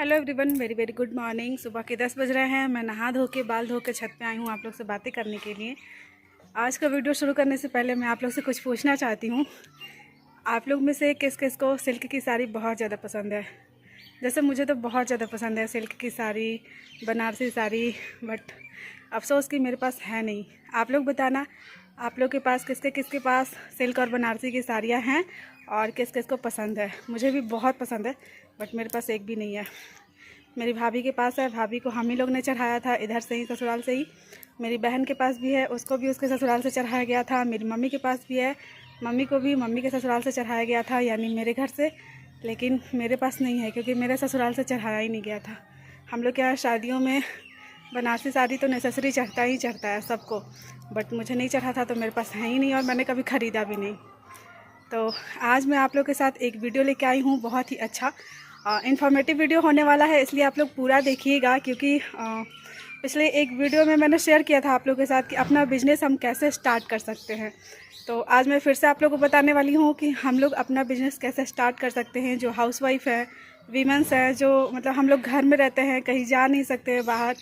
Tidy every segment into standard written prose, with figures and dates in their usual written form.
Hello everyone, very very good morning. सुबह के 10 बज रहे हैं। मैं नहा धो के बाल धो के छत पे आई हूँ आप लोग से बातें करने के लिए। आज का वीडियो शुरू करने से पहले मैं आप लोग से कुछ पूछना चाहती हूँ। आप लोग में से किस किस को सिल्क की साड़ी बहुत ज़्यादा पसंद है? जैसे मुझे तो बहुत ज़्यादा पसंद है सिल्क की साड़ी, बनारसी साड़ी, बट अफसोस कि मेरे पास है नहीं। आप लोग बताना, आप लोग के पास किसके पास सिल्क और बनारसी की साड़ियाँ हैं और किस किस को पसंद है। मुझे भी बहुत पसंद है बट मेरे पास एक भी नहीं है। मेरी भाभी के पास है, भाभी को हम ही लोग ने चढ़ाया था इधर से ही, ससुराल से ही। मेरी बहन के पास भी है, उसको भी उसके ससुराल से चढ़ाया गया था। मेरी मम्मी के पास भी है, मम्मी को भी मम्मी के ससुराल से चढ़ाया गया था, यानी मेरे घर से। लेकिन मेरे पास नहीं है क्योंकि मेरे ससुराल से चढ़ाया ही नहीं गया था। हम लोग के यहाँ शादियों में बनारसी साड़ी तो नेसेसरी चढ़ता ही चढ़ता है सबको, बट मुझे नहीं चढ़ा था तो मेरे पास है ही नहीं और मैंने कभी ख़रीदा भी नहीं। तो आज मैं आप लोग के साथ एक वीडियो लेके आई हूँ, बहुत ही अच्छा इन्फॉर्मेटिव वीडियो होने वाला है, इसलिए आप लोग पूरा देखिएगा। क्योंकि पिछले एक वीडियो में मैंने शेयर किया था आप लोगों के साथ कि अपना बिज़नेस हम कैसे स्टार्ट कर सकते हैं। तो आज मैं फिर से आप लोगों को बताने वाली हूँ कि हम लोग अपना बिज़नेस कैसे स्टार्ट कर सकते हैं। जो हाउसवाइफ है, वीमेंस हैं, जो मतलब हम लोग घर में रहते हैं, कहीं जा नहीं सकते बाहर,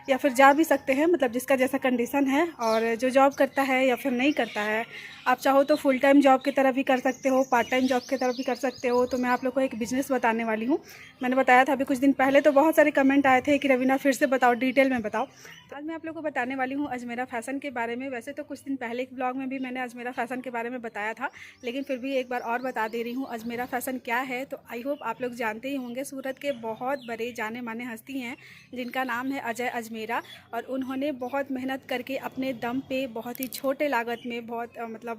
या फिर जा भी सकते हैं, मतलब जिसका जैसा कंडीशन है, और जो जॉब करता है या फिर नहीं करता है। आप चाहो तो फुल टाइम जॉब की तरह भी कर सकते हो, पार्ट टाइम जॉब की तरह भी कर सकते हो। तो मैं आप लोग को एक बिज़नेस बताने वाली हूँ। मैंने बताया था अभी कुछ दिन पहले, तो बहुत सारे कमेंट आए थे कि रवीना फिर से बताओ, डिटेल में बताओ। तो आज मैं आप लोग को बताने वाली हूँ अजमेरा फ़ैशन के बारे में। वैसे तो कुछ दिन पहले एक ब्लॉग में भी मैंने अजमेरा फ़ैशन के बारे में बताया था, लेकिन फिर भी एक बार और बता दे रही हूँ अजमेरा फ़ैशन क्या है। तो आई होप आप लोग जानते ही होंगे। सूरत के बहुत बड़े जाने माने हस्ती हैं जिनका नाम है अजय अजमेरा, और उन्होंने बहुत मेहनत करके अपने दम पे बहुत ही छोटे लागत में बहुत मतलब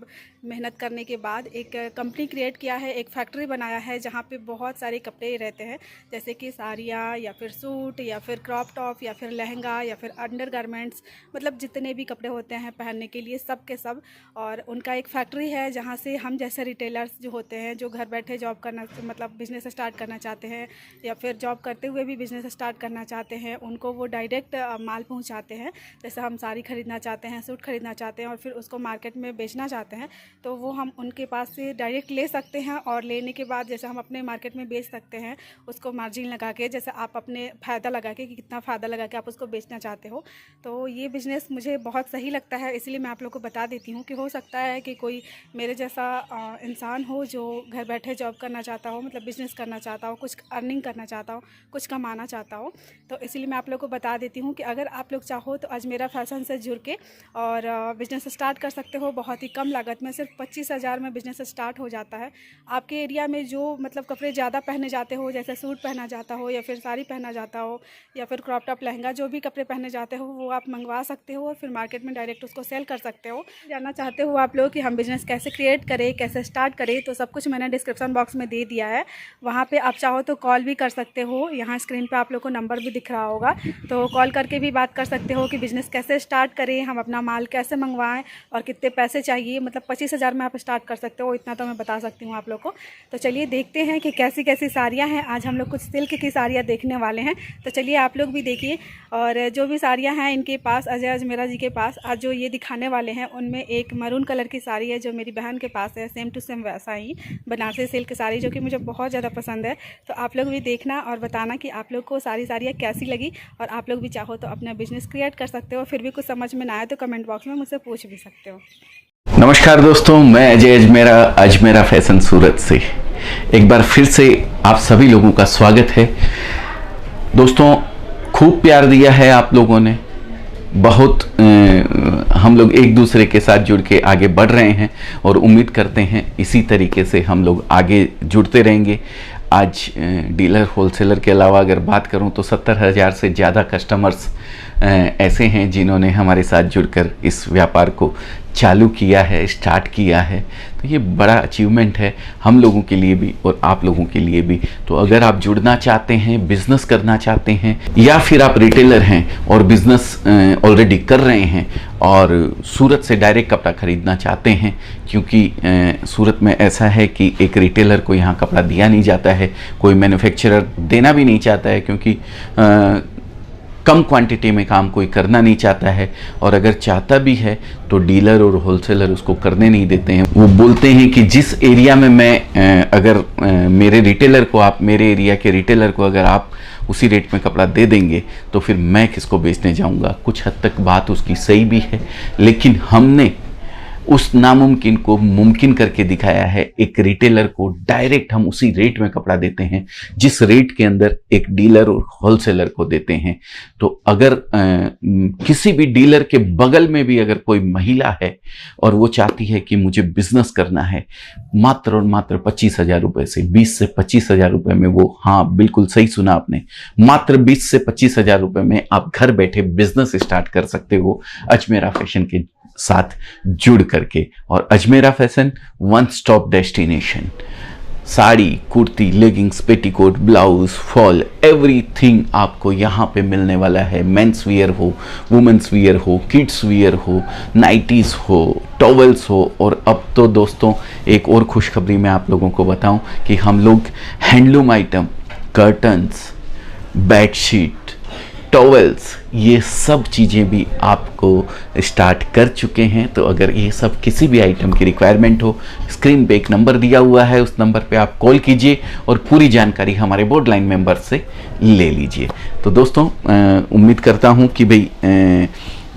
मेहनत करने के बाद एक कंपनी क्रिएट किया है, एक फैक्ट्री बनाया है जहाँ पे बहुत सारे कपड़े रहते हैं, जैसे कि साड़ियाँ या फिर सूट या फिर क्रॉप टॉप या फिर लहंगा या फिर अंडरगारमेंट्स, मतलब जितने भी कपड़े होते हैं पहनने के लिए, सब के सब। और उनका एक फैक्ट्री है जहाँ से हम जैसे रिटेलर्स जो होते हैं, जो घर बैठे जॉब करना मतलब बिज़नेस स्टार्ट करना चाहते हैं या फिर जॉब करते हुए भी बिज़नेस स्टार्ट करना चाहते हैं, उनको वो डायरेक्ट माल पहुँचाते हैं। जैसे हम साड़ी ख़रीदना चाहते हैं, सूट ख़रीदना चाहते हैं और फिर उसको मार्केट में बेचना चाहते हैं, तो वो हम उनके पास से डायरेक्ट ले सकते हैं। और लेने के बाद जैसे हम अपने मार्केट में बेच सकते हैं, उसको मार्जिन लगा के, जैसे आप अपने फ़ायदा लगा के कि कितना फ़ायदा लगा के आप उसको बेचना चाहते हो। तो ये बिज़नेस मुझे बहुत सही लगता है, इसलिए मैं आप लोग को बता देती हूँ कि हो सकता है कि कोई मेरे जैसा इंसान हो जो घर बैठे जॉब करना चाहता हो, मतलब बिज़नेस करना चाहता हो, कुछ अर्निंग करना चाहता हो, कुछ कमाना चाहता हो। तो इसलिए मैं आप लोग को बता देती हूँ कि अगर आप लोग चाहो तो अजमेरा फ़ैशन से जुड़ के और बिज़नेस स्टार्ट कर सकते हो। बहुत ही कम लागत में, सिर्फ 25,000 में बिज़नेस स्टार्ट हो जाता है। आपके एरिया में जो मतलब कपड़े ज़्यादा पहने जाते हो, जैसे सूट पहना जाता हो या फिर साड़ी पहना जाता हो या फिर क्रॉप टॉप लहंगा, जो भी कपड़े पहने जाते हो वो आप मंगवा सकते हो और फिर मार्केट में डायरेक्ट उसको सेल कर सकते हो। जानना चाहते हो आप लोग कि हम बिज़नेस कैसे क्रिएट करें, कैसे स्टार्ट करें, तो सब कुछ मैंने डिस्क्रिप्शन बॉक्स में दे दिया है। वहाँ पर आप चाहो तो कॉल भी कर सकते हो। यहाँ स्क्रीन पर आप लोग को नंबर भी दिख रहा होगा, तो कॉल करके भी बात कर सकते हो कि बिज़नेस कैसे स्टार्ट करें, हम अपना माल कैसे मंगवाएं और कितने पैसे चाहिए। मतलब 25,000 में आप स्टार्ट कर सकते हो, इतना तो मैं बता सकती हूँ आप लोग को। तो चलिए देखते हैं कि कैसी कैसी साड़ियाँ हैं। आज हम लोग कुछ सिल्क की साड़ियाँ देखने वाले हैं, तो चलिए आप लोग भी देखिए। और जो भी साड़ियाँ हैं इनके पास, अजय अजमेरा जी के पास, आज जो ये दिखाने वाले हैं उनमें एक मरून कलर की साड़ी है जो मेरी बहन के पास है, सेम टू सेम वैसा ही बनारसी सिल्क साड़ी, जो कि मुझे बहुत ज़्यादा पसंद है। तो आप लोग भी देखना और बताना कि आप लोग को सारी साड़ियाँ कैसी लगी, और आप लोग भी चाहो तो अपना बिज़नेस क्रिएट कर सकते हो। फिर भी कुछ समझ में ना आए तो कमेंट बॉक्स में मुझसे पूछ भी सकते हो। नमस्कार दोस्तों, मैं अजय अजमेरा, अजमेरा फैशन सूरत से एक बार फिर से आप सभी लोगों का स्वागत है। दोस्तों, खूब प्यार दिया है आप लोगों ने, बहुत हम लोग एक दूसरे के साथ जुड़ के आगे बढ़ रहे हैं और उम्मीद करते हैं इसी तरीके से हम लोग आगे जुड़ते रहेंगे। आज डीलर होलसेलर के अलावा अगर बात करूं तो 70,000 से ज़्यादा कस्टमर्स ऐसे हैं जिन्होंने हमारे साथ जुड़कर इस व्यापार को चालू किया है, स्टार्ट किया है। तो ये बड़ा अचीवमेंट है हम लोगों के लिए भी और आप लोगों के लिए भी। तो अगर आप जुड़ना चाहते हैं, बिज़नेस करना चाहते हैं, या फिर आप रिटेलर हैं और बिज़नेस ऑलरेडी कर रहे हैं और सूरत से डायरेक्ट कपड़ा ख़रीदना चाहते हैं, क्योंकि सूरत में ऐसा है कि एक रिटेलर को यहाँ कपड़ा दिया नहीं जाता है, कोई मैन्युफैक्चरर देना भी नहीं चाहता है, क्योंकि कम क्वांटिटी में काम कोई करना नहीं चाहता है, और अगर चाहता भी है तो डीलर और होलसेलर उसको करने नहीं देते हैं। वो बोलते हैं कि जिस एरिया में मैं अगर मेरे रिटेलर को, आप मेरे एरिया के रिटेलर को अगर आप उसी रेट में कपड़ा दे देंगे तो फिर मैं किसको बेचने जाऊंगा। कुछ हद तक बात उसकी सही भी है, लेकिन हमने उस नामुमकिन को मुमकिन करके दिखाया है। एक रिटेलर को डायरेक्ट हम उसी रेट में कपड़ा देते हैं जिस रेट के अंदर एक डीलर और होलसेलर को देते हैं। तो अगर किसी भी डीलर के बगल में भी अगर कोई महिला है और वो चाहती है कि मुझे बिजनेस करना है, मात्र और मात्र 25,000 रुपये से 20 से 25,000 रुपये में, वो, हाँ बिल्कुल सही सुना आपने, मात्र 20 से 25,000 रुपये में आप घर बैठे बिजनेस स्टार्ट कर सकते हो अजमेरा फैशन के साथ जुड़ करके। और Ajmera fashion one stop destination, sari, kurti, leggings, petticoat, blouse, fall, everything आपको यहाँ पे मिलने वाला है। मेंस वियर हो, वुमेन्स वियर हो, किड्स वियर हो, नाइटीज़ हो, टॉवल्स हो। और अब तो दोस्तों एक और खुशखबरी मैं आप लोगों को बताऊं कि हम लोग handloom item, curtains, bedsheet, towels, ये सब चीज़ें भी आपको स्टार्ट कर चुके हैं। तो अगर ये सब किसी भी आइटम की रिक्वायरमेंट हो, स्क्रीन पे एक नंबर दिया हुआ है, उस नंबर पे आप कॉल कीजिए और पूरी जानकारी हमारे बोर्ड लाइन मेंबर से ले लीजिए। तो दोस्तों उम्मीद करता हूँ कि भाई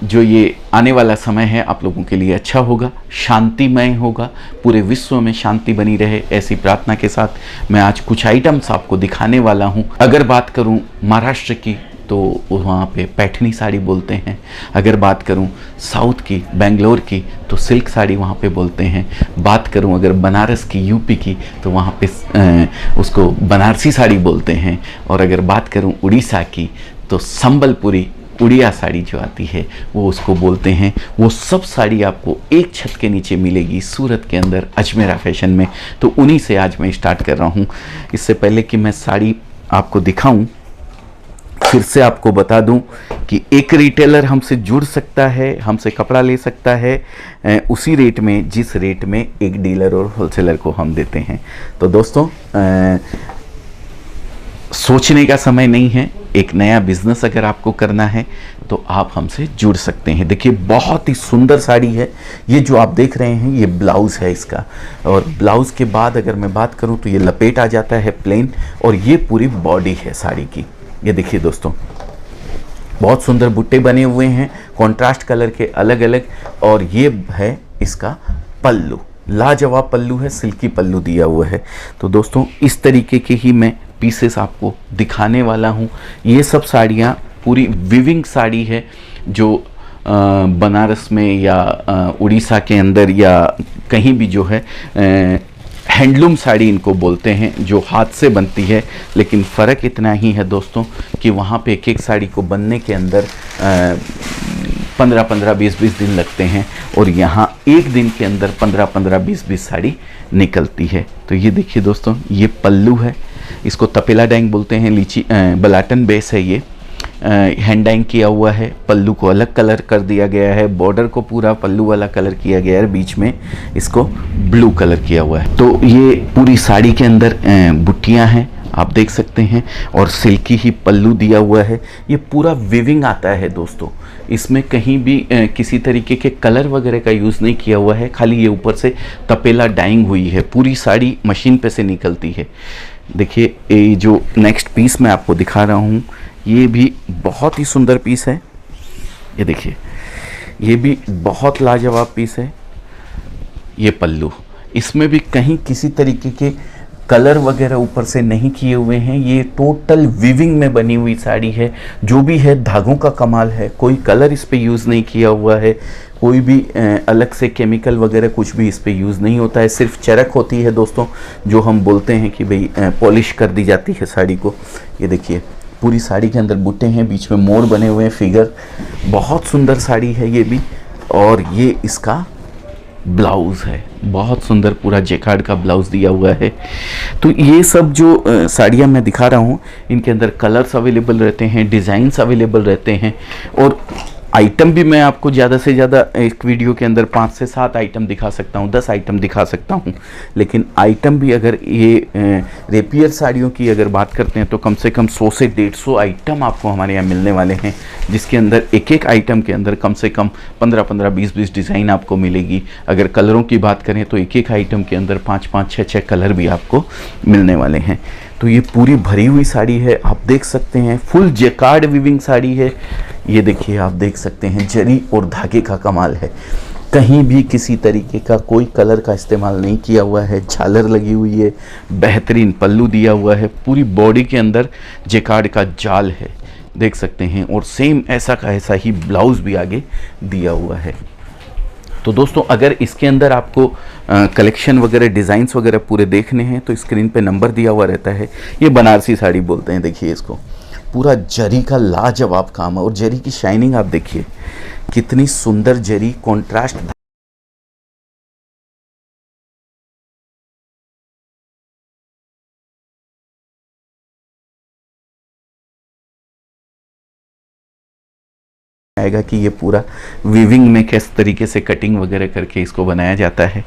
जो ये आने वाला समय है आप लोगों के लिए अच्छा होगा, शांतिमय होगा, पूरे विश्व में शांति बनी रहे, ऐसी प्रार्थना के साथ मैं आज कुछ आइटम्स आपको दिखाने वाला हूँ। अगर बात करूँ महाराष्ट्र की तो वहाँ पे पैठनी साड़ी बोलते हैं। अगर बात करूँ साउथ की, बेंगलोर की, तो सिल्क साड़ी वहाँ पे बोलते हैं। बात करूँ अगर बनारस की, यूपी की, तो वहाँ पे उसको बनारसी साड़ी बोलते हैं। और अगर बात करूँ उड़ीसा की तो संबलपुरी उड़िया साड़ी जो आती है वो उसको बोलते हैं। वो सब साड़ी आपको एक छत के नीचे मिलेगी सूरत के अंदर अजमेरा फैशन में। तो उन्हीं से आज मैं स्टार्ट कर रहा हूँ। इससे पहले कि मैं साड़ी आपको दिखाऊं, फिर से आपको बता दूं कि एक रिटेलर हमसे जुड़ सकता है, हमसे कपड़ा ले सकता है उसी रेट में जिस रेट में एक डीलर और होलसेलर को हम देते हैं। तो दोस्तों सोचने का समय नहीं है। एक नया बिजनेस अगर आपको करना है तो आप हमसे जुड़ सकते हैं। देखिए बहुत ही सुंदर साड़ी है। ये जो आप देख रहे हैं ये ब्लाउज़ है इसका, और ब्लाउज़ के बाद अगर मैं बात करूं तो ये लपेट आ जाता है प्लेन, और ये पूरी बॉडी है साड़ी की। ये देखिए दोस्तों बहुत सुंदर बुट्टे बने हुए हैं कॉन्ट्रास्ट कलर के अलग अलग, और ये है इसका पल्लू, लाजवाब पल्लू है, सिल्की पल्लू दिया हुआ है। तो दोस्तों इस तरीके के ही मैं पीसेस आपको दिखाने वाला हूँ। ये सब साड़ियाँ पूरी विविंग साड़ी है जो बनारस में या उड़ीसा के अंदर या कहीं भी जो है हैंडलूम साड़ी इनको बोलते हैं, जो हाथ से बनती है। लेकिन फ़र्क इतना ही है दोस्तों कि वहाँ पे एक एक साड़ी को बनने के अंदर 15-15, 20-20 दिन लगते हैं, और यहाँ एक दिन के अंदर 15-15, 20-20 साड़ी निकलती है। तो ये देखिए दोस्तों ये पल्लू है, इसको तपेला डाइंग बोलते हैं, लीची बलाटन बेस है ये, हैंड डाइंग किया हुआ है। पल्लू को अलग कलर कर दिया गया है, बॉर्डर को पूरा पल्लू वाला कलर किया गया है, बीच में इसको ब्लू कलर किया हुआ है। तो ये पूरी साड़ी के अंदर बुट्टियां हैं आप देख सकते हैं, और सिल्की ही पल्लू दिया हुआ है। ये पूरा विविंग आता है दोस्तों, इसमें कहीं भी किसी तरीके के कलर वगैरह का यूज़ नहीं किया हुआ है, खाली ये ऊपर से तपेला डाइंग हुई है। पूरी साड़ी मशीन पे से निकलती है। देखिए ये जो नेक्स्ट पीस मैं आपको दिखा रहा हूँ ये भी बहुत ही सुंदर पीस है। ये देखिए ये भी बहुत लाजवाब पीस है। ये पल्लू, इसमें भी कहीं किसी तरीके के कलर वगैरह ऊपर से नहीं किए हुए हैं। ये टोटल विविंग में बनी हुई साड़ी है। जो भी है धागों का कमाल है, कोई कलर इस पे यूज़ नहीं किया हुआ है, कोई भी अलग से केमिकल वगैरह कुछ भी इस पे यूज़ नहीं होता है। सिर्फ चरक होती है दोस्तों, जो हम बोलते हैं कि भाई पॉलिश कर दी जाती है साड़ी को। ये देखिए पूरी साड़ी के अंदर बुट्टे हैं, बीच में मोर बने हुए हैं, फिगर, बहुत सुंदर साड़ी है ये भी। और ये इसका ब्लाउज़ है, बहुत सुंदर पूरा जेकार्ड का ब्लाउज़ दिया हुआ है। तो ये सब जो साड़ियाँ मैं दिखा रहा हूँ इनके अंदर कलर्स अवेलेबल रहते हैं, डिज़ाइंस अवेलेबल रहते हैं, और आइटम भी मैं आपको ज़्यादा से ज़्यादा एक वीडियो के अंदर 5 से 7 आइटम दिखा सकता हूँ, 10 आइटम दिखा सकता हूँ, लेकिन आइटम भी अगर ये रेपियर साड़ियों की अगर बात करते हैं तो कम से कम 100 से 150 आइटम आपको हमारे यहाँ मिलने वाले हैं, जिसके अंदर एक एक आइटम के अंदर कम से कम 15-15, 20-20 डिज़ाइन आपको मिलेगी। अगर कलरों की बात करें तो एक एक आइटम के अंदर 5-5, 6-6 कलर भी आपको मिलने वाले हैं। तो ये पूरी भरी हुई साड़ी है, आप देख सकते हैं, फुल जेकार्ड वीविंग साड़ी है। ये देखिए, आप देख सकते हैं जरी और धागे का कमाल है, कहीं भी किसी तरीके का कोई कलर का इस्तेमाल नहीं किया हुआ है। झालर लगी हुई है, बेहतरीन पल्लू दिया हुआ है, पूरी बॉडी के अंदर जेकार्ड का जाल है, देख सकते हैं, और सेम ऐसा का ऐसा ही ब्लाउज भी आगे दिया हुआ है। तो दोस्तों, अगर इसके अंदर आपको कलेक्शन वगैरह, डिज़ाइंस वगैरह पूरे देखने हैं तो स्क्रीन पे नंबर दिया हुआ रहता है। ये बनारसी साड़ी बोलते हैं, देखिए इसको, पूरा जरी का लाजवाब काम है, और जरी की शाइनिंग आप देखिए, कितनी सुंदर जरी कॉन्ट्रास्ट आएगा कि ये पूरा वीविंग में किस तरीके से कटिंग वगैरह करके इसको बनाया जाता है।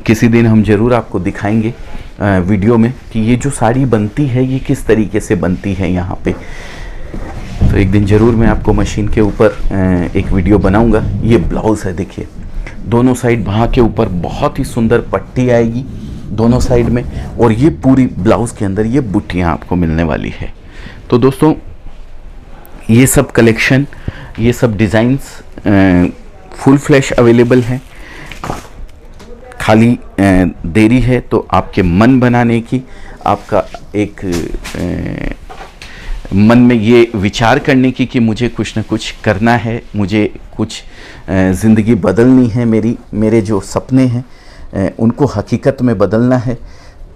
किसी दिन हम ज़रूर आपको दिखाएंगे वीडियो में कि ये जो साड़ी बनती है ये किस तरीके से बनती है यहाँ पे। तो एक दिन ज़रूर मैं आपको मशीन के ऊपर एक वीडियो बनाऊंगा। ये ब्लाउज़ है, देखिए दोनों साइड बाहाँ के ऊपर बहुत ही सुंदर पट्टी आएगी दोनों साइड में, और ये पूरी ब्लाउज़ के अंदर ये बुट्टियाँ आपको मिलने वाली है। तो दोस्तों, ये सब कलेक्शन, ये सब डिज़ाइंस फुल फ्लैश अवेलेबल हैं। खाली देरी है तो आपके मन बनाने की, आपका एक मन में ये विचार करने की कि मुझे कुछ ना कुछ करना है, मुझे कुछ ज़िंदगी बदलनी है, मेरे जो सपने हैं उनको हकीकत में बदलना है।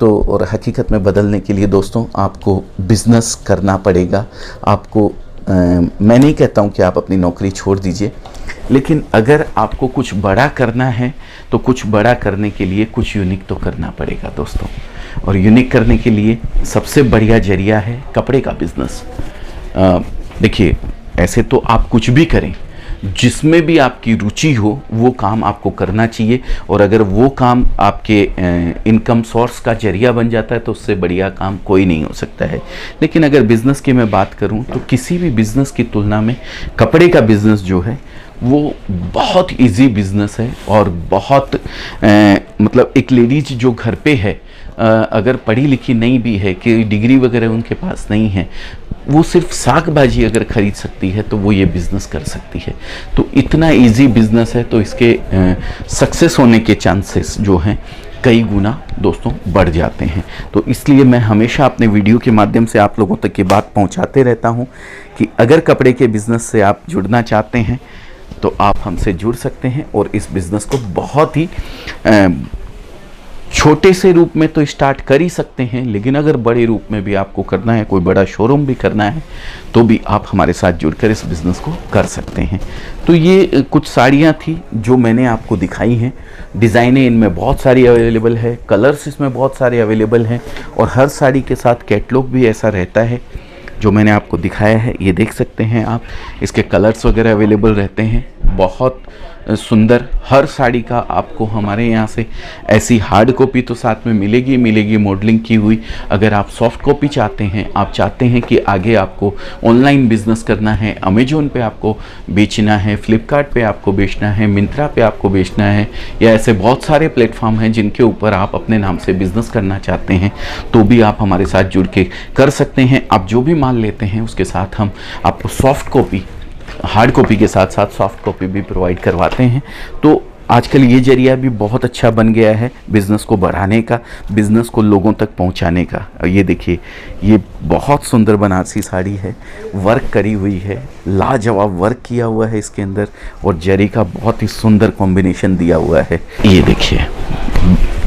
तो और हकीकत में बदलने के लिए दोस्तों आपको बिज़नेस करना पड़ेगा। आपको मैं नहीं कहता हूँ कि आप अपनी नौकरी छोड़ दीजिए, लेकिन अगर आपको कुछ बड़ा करना है तो कुछ बड़ा करने के लिए कुछ यूनिक तो करना पड़ेगा दोस्तों। और यूनिक करने के लिए सबसे बढ़िया जरिया है कपड़े का बिज़नेस। देखिए, ऐसे तो आप कुछ भी करें, जिसमें भी आपकी रुचि हो वो काम आपको करना चाहिए, और अगर वो काम आपके इनकम सोर्स का जरिया बन जाता है तो उससे बढ़िया काम कोई नहीं हो सकता है। लेकिन अगर बिज़नेस की मैं बात करूं तो किसी भी बिज़नेस की तुलना में कपड़े का बिज़नेस जो है वो बहुत इजी बिज़नेस है, और बहुत मतलब एक लेडीज जो घर पे है, अगर पढ़ी लिखी नहीं भी है, कि डिग्री वगैरह उनके पास नहीं है, वो सिर्फ साग भाजी अगर ख़रीद सकती है तो वो ये बिज़नेस कर सकती है। तो इतना इजी बिज़नेस है, तो इसके सक्सेस होने के चांसेस जो हैं कई गुना दोस्तों बढ़ जाते हैं। तो इसलिए मैं हमेशा अपने वीडियो के माध्यम से आप लोगों तक ये बात पहुंचाते रहता हूं कि अगर कपड़े के बिज़नेस से आप जुड़ना चाहते हैं तो आप हमसे जुड़ सकते हैं, और इस बिज़नेस को बहुत ही छोटे से रूप में तो स्टार्ट कर ही सकते हैं, लेकिन अगर बड़े रूप में भी आपको करना है, कोई बड़ा शोरूम भी करना है, तो भी आप हमारे साथ जुड़कर इस बिज़नेस को कर सकते हैं। तो ये कुछ साड़ियाँ थी जो मैंने आपको दिखाई हैं। डिज़ाइनें इनमें बहुत सारी अवेलेबल है, कलर्स इसमें बहुत सारे अवेलेबल हैं, और हर साड़ी के साथ कैटलॉग भी ऐसा रहता है जो मैंने आपको दिखाया है। ये देख सकते हैं आप, इसके कलर्स वगैरह अवेलेबल रहते हैं। बहुत सुंदर हर साड़ी का आपको हमारे यहाँ से ऐसी हार्ड कॉपी तो साथ में मिलेगी मॉडलिंग की हुई। अगर आप सॉफ्ट कॉपी चाहते हैं, आप चाहते हैं कि आगे आपको ऑनलाइन बिजनेस करना है, अमेजोन पे आपको बेचना है, फ्लिपकार्ट पे आपको बेचना है, मिंत्रा पे आपको बेचना है, या ऐसे बहुत सारे प्लेटफॉर्म हैं जिनके ऊपर आप अपने नाम से बिजनेस करना चाहते हैं, तो भी आप हमारे साथ जुड़ के कर सकते हैं। आप जो भी माल लेते हैं उसके साथ हम आपको सॉफ्ट कॉपी, हार्ड कॉपी के साथ साथ सॉफ्ट कॉपी भी प्रोवाइड करवाते हैं। तो आजकल ये जरिया भी बहुत अच्छा बन गया है बिज़नेस को बढ़ाने का, बिज़नेस को लोगों तक पहुंचाने का। और ये देखिए, ये बहुत सुंदर बनारसी साड़ी है, वर्क करी हुई है, लाजवाब वर्क किया हुआ है इसके अंदर, और जरी का बहुत ही सुंदर कॉम्बिनेशन दिया हुआ है। ये देखिए,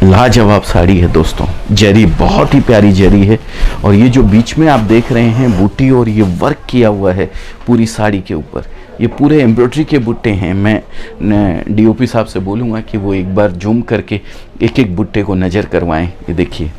लाजवाब साड़ी है दोस्तों, जरी बहुत ही प्यारी जरी है, और ये जो बीच में आप देख रहे हैं बूटी और ये वर्क किया हुआ है पूरी साड़ी के ऊपर, ये पूरे एम्ब्रॉयडरी के बुट्टे हैं। मैं डीओपी साहब से बोलूँगा कि वो एक बार जूम करके एक एक बुट्टे को नज़र करवाएं। ये देखिए,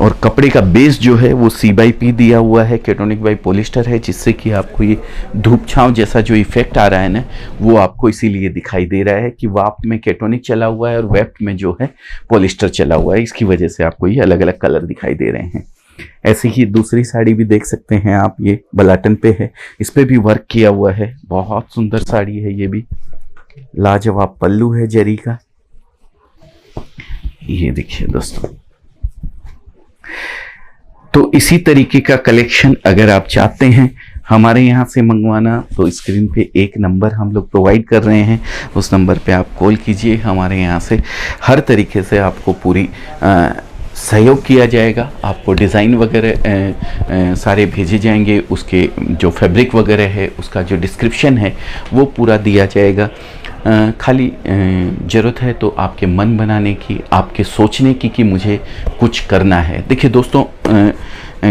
और कपड़े का बेस जो है वो C/P दिया हुआ है, केटोनिक बाई पॉलिस्टर है, जिससे कि आपको ये धूप छांव जैसा जो इफेक्ट आ रहा है ना, वो आपको इसीलिए दिखाई दे रहा है कि वाफ्ट में केटोनिक चला हुआ है और वेफ्ट में जो है पॉलिस्टर चला हुआ है। इसकी वजह से आपको ये अलग अलग कलर दिखाई दे रहे हैं। ऐसी ही दूसरी साड़ी भी देख सकते हैं आप, ये बलाटन पे है, इस पे भी वर्क किया हुआ है। बहुत सुंदर साड़ी है, ये भी लाजवाब पल्लू है जरी का। ये देखिए दोस्तों, तो इसी तरीके का कलेक्शन अगर आप चाहते हैं हमारे यहाँ से मंगवाना, तो स्क्रीन पे एक नंबर हम लोग प्रोवाइड कर रहे हैं, उस नंबर पे आप कॉल कीजिए। हमारे यहाँ से हर तरीके से आपको पूरी सहयोग किया जाएगा। आपको डिज़ाइन वगैरह सारे भेजे जाएंगे, उसके जो फैब्रिक वगैरह है उसका जो डिस्क्रिप्शन है वो पूरा दिया जाएगा। खाली ज़रूरत है तो आपके मन बनाने की, आपके सोचने की कि मुझे कुछ करना है। देखिए दोस्तों,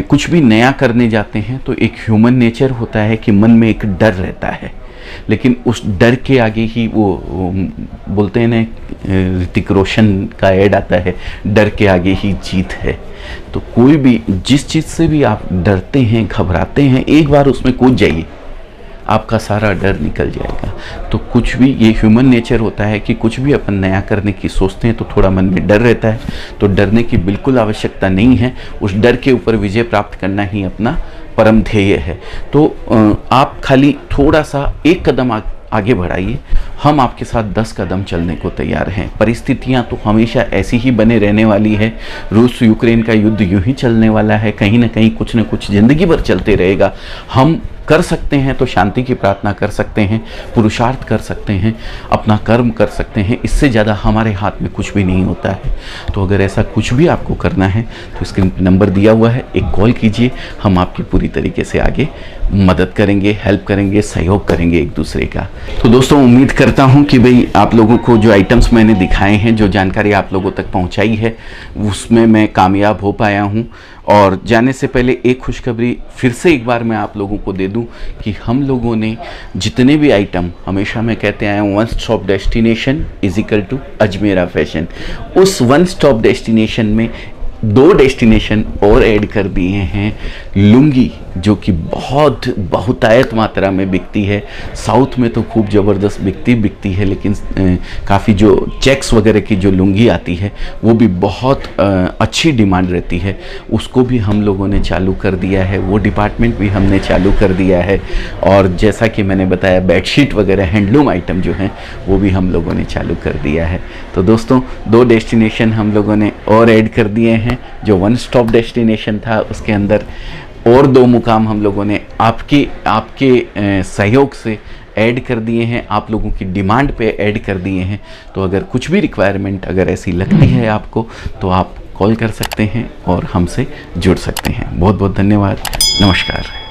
कुछ भी नया करने जाते हैं तो एक ह्यूमन नेचर होता है कि मन में एक डर रहता है, लेकिन उस डर के आगे ही वो बोलते हैं ना, ऋतिक रोशन का ऐड आता है, डर के आगे ही जीत है। तो कोई भी जिस चीज़ से भी आप डरते हैं, घबराते हैं, एक बार उसमें कूद जाइए, आपका सारा डर निकल जाएगा। तो कुछ भी, ये ह्यूमन नेचर होता है कि कुछ भी अपन नया करने की सोचते हैं तो थोड़ा मन में डर रहता है, तो डरने की बिल्कुल आवश्यकता नहीं है। उस डर के ऊपर विजय प्राप्त करना ही अपना परम ध्येय है। तो आप खाली थोड़ा सा एक कदम आगे बढ़ाइए, हम आपके साथ 10 कदम चलने को तैयार हैं। परिस्थितियां तो हमेशा ऐसी ही बने रहने वाली है। रूस यूक्रेन का युद्ध यूं ही चलने वाला है, कहीं ना कहीं कुछ न कुछ ज़िंदगी भर चलते रहेगा। हम कर सकते हैं तो शांति की प्रार्थना कर सकते हैं, पुरुषार्थ कर सकते हैं, अपना कर्म कर सकते हैं, इससे ज़्यादा हमारे हाथ में कुछ भी नहीं होता है। तो अगर ऐसा कुछ भी आपको करना है तो स्क्रीन पर नंबर दिया हुआ है, एक कॉल कीजिए, हम आपकी पूरी तरीके से आगे मदद करेंगे, हेल्प करेंगे, सहयोग करेंगे एक दूसरे का। तो दोस्तों, उम्मीद करता हूं कि भाई आप लोगों को जो आइटम्स मैंने दिखाए हैं, जो जानकारी आप लोगों तक पहुंचाई है, उसमें मैं कामयाब हो पाया हूं। और जाने से पहले एक खुशखबरी फिर से एक बार मैं आप लोगों को दे दूं कि हम लोगों ने जितने भी आइटम, हमेशा मैं कहते आया हूँ, one stop destination is equal to Ajmera fashion. उस वन स्टॉप डेस्टिनेशन में 2 डेस्टिनेशन और ऐड कर दिए हैं। लुंगी जो कि बहुतायत मात्रा में बिकती है, साउथ में तो खूब ज़बरदस्त बिकती है, लेकिन काफ़ी जो चेक्स वगैरह की जो लुंगी आती है वो भी बहुत अच्छी डिमांड रहती है, उसको भी हम लोगों ने चालू कर दिया है, वो डिपार्टमेंट भी हमने चालू कर दिया है। और जैसा कि मैंने बताया, बेडशीट वगैरह हैंडलूम आइटम जो हैं वो भी हम लोगों ने चालू कर दिया है। तो दोस्तों, 2 डेस्टिनेशन हम लोगों ने और ऐड कर दिए हैं। जो वन स्टॉप डेस्टिनेशन था उसके अंदर और 2 मुकाम हम लोगों ने आपके सहयोग से ऐड कर दिए हैं, आप लोगों की डिमांड पे ऐड कर दिए हैं। तो अगर कुछ भी रिक्वायरमेंट अगर ऐसी लगती है आपको, तो आप कॉल कर सकते हैं और हमसे जुड़ सकते हैं। बहुत बहुत धन्यवाद, नमस्कार।